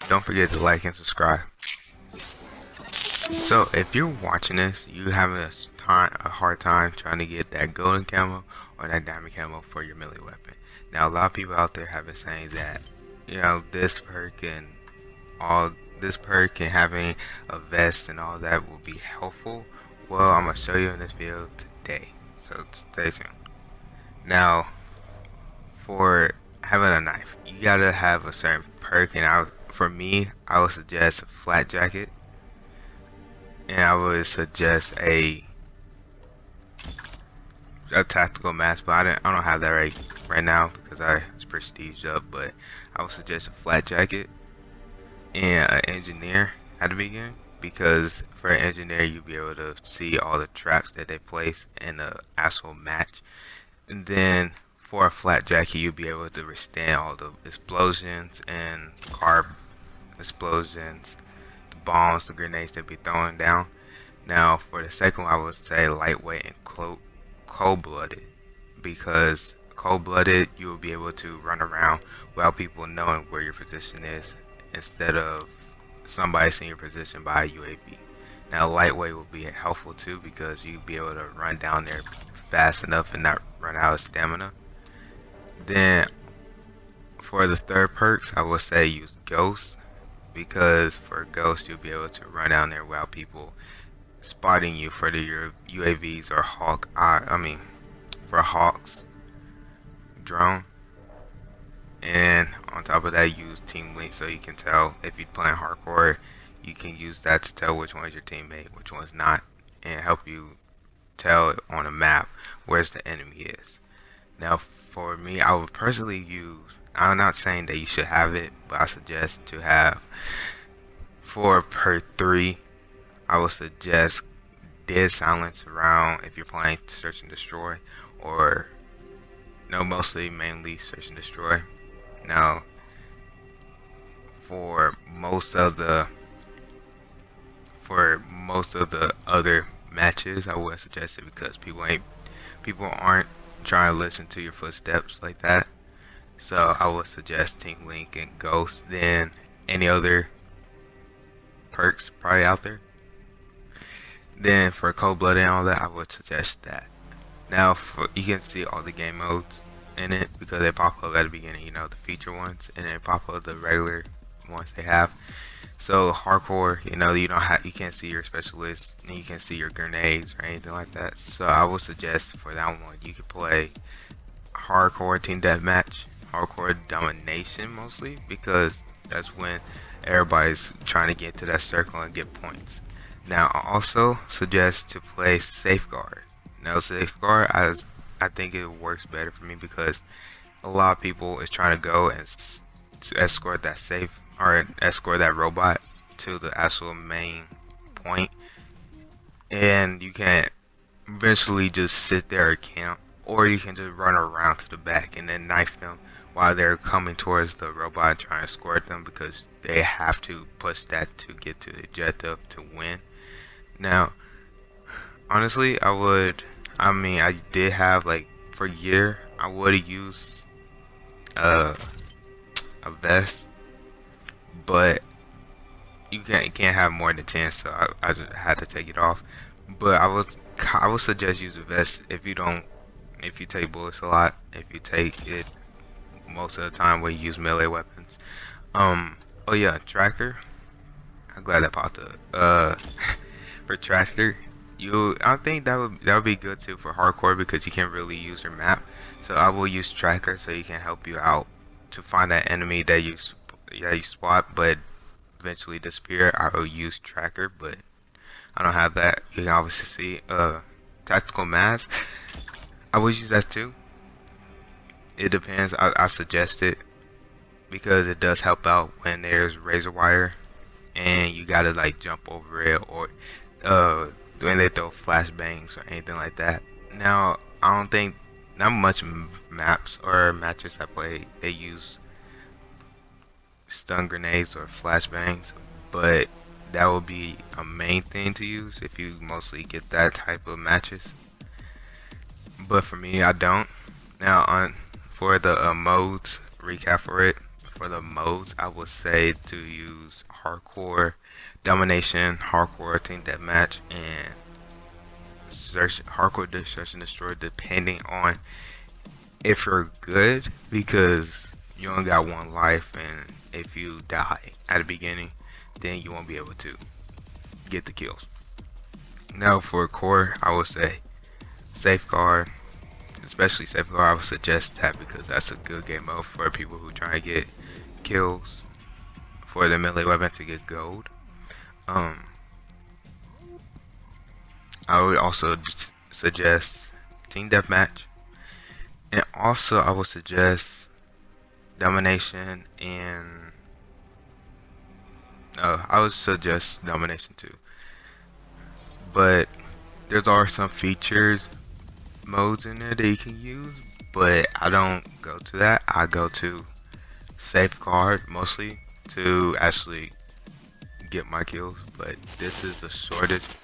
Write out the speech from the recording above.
don't forget to like and subscribe. So if you're watching this, you having a hard time trying to get that golden camo or that diamond camo for your melee weapon. Now a lot of people out there have been saying that, this perk and having a vest and all that will be helpful. Well, I'm gonna show you in this video today, so stay tuned. Now, for having a knife, you gotta have a certain perk, and for me, I would suggest a flat jacket, and I would suggest a tactical mask, but I don't have that right now because I was prestiged up. But I would suggest a flat jacket and an engineer at the beginning, because for an engineer you'll be able to see all the traps that they place in the actual match, and then for a flat jacket you'll be able to withstand all the explosions and carb explosions, the bombs, the grenades that be throwing down. Now for the second one, I would say lightweight and cold-blooded, because cold-blooded you will be able to run around without people knowing where your position is, instead of somebody seeing your position by a UAV. Now lightweight will be helpful too, because you'll be able to run down there fast enough and not run out of stamina. Then for the third perks, I would say use ghost, because for ghost you'll be able to run down there without people spotting you for your UAVs or for Hawk's drone. And on top of that, use team link, so you can tell if you're playing hardcore. You can use that to tell which one's your teammate, which one's not, and help you tell on a map where's the enemy is. Now for me, I would personally use, I'm not saying that you should have it, but I suggest to have, for per 3, I would suggest dead silence around if you're playing search and destroy, or mainly search and destroy. Now for most of the other matches, I wouldn't suggest it, because people aren't trying to listen to your footsteps like that. So I would suggest Team Link and Ghost, then any other perks probably out there. Then for Cold Blooded and all that, I would suggest that. Now you can see all the game modes in it, because they pop up at the beginning, the feature ones, and then pop up the regular ones they have. So hardcore, you can't see your specialists, and you can't see your grenades or anything like that. So I would suggest for that one, you could play hardcore team deathmatch, hardcore domination mostly, because that's when everybody's trying to get to that circle and get points. Now I also suggest to play safeguard. Now safeguard, I think it works better for me, because a lot of people is trying to go and to escort that robot to the actual main point, and you can't eventually just sit there and camp, or you can just run around to the back and then knife them while they're coming towards the robot and trying to escort them, because they have to push that to get to the objective to win. Now honestly, I did have, for a year, I would have used a vest, but you can't have more than 10, so I just had to take it off. But I would suggest use a vest if you take bullets a lot, if you take it most of the time where you use melee weapons. Oh yeah, tracker. I'm glad that popped up. For tracker, I think that would be good too for hardcore, because you can't really use your map. So I will use tracker, so you can help you out to find that enemy that you spot but eventually disappear. I will use tracker, but I don't have that. You can obviously see tactical mask. I would use that too. It depends. I suggest it because it does help out when there's razor wire and you gotta jump over it, or when they throw flashbangs or anything like that. Now I don't think not much maps or matches I play they use stun grenades or flashbangs, but that would be a main thing to use if you mostly get that type of matches. But for me, I don't. Now for the modes recap for it, for the modes, I would say to use hardcore, domination, hardcore team deathmatch, and hardcore search and destroy, depending on if you're good, because you only got one life, and if you die at the beginning, then you won't be able to get the kills. Now for core, I would say safeguard, especially safeguard. I would suggest that because that's a good game mode for people who try to get kills for the melee weapon to get gold. I would also suggest team deathmatch, and also I would suggest domination, and I would suggest domination too. But there's are some features modes in there that you can use, but I don't go to that. I go to safeguard mostly to actually get my kills, but this is the shortest